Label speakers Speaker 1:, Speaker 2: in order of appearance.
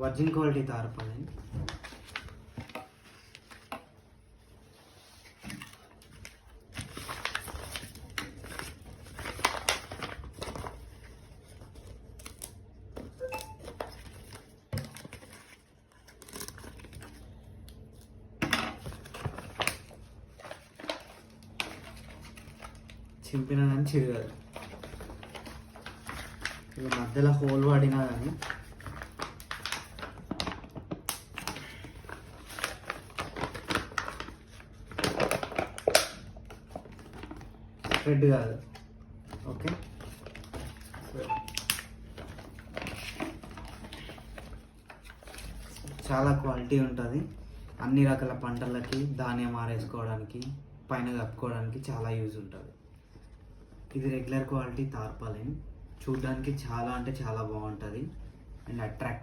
Speaker 1: Virgin quality తార్పాలిన్. చింపినా కానీ చిరగదు. ఇక మధ్యలో హోల్ పడినా కానీ రెడ్ కాదు. ఓకే, చాలా క్వాలిటీ ఉంటుంది. అన్ని రకాల పంటలకి ధాన్యం ఆరేసుకోవడానికి, పైన కప్పుకోవడానికి చాలా యూజ్ ఉంటుంది. ఇది రెగ్యులర్ క్వాలిటీ తార్పాలిన్. చూడడానికి చాలా అంటే చాలా బాగుంటుంది అండ్ అట్రాక్టివ్.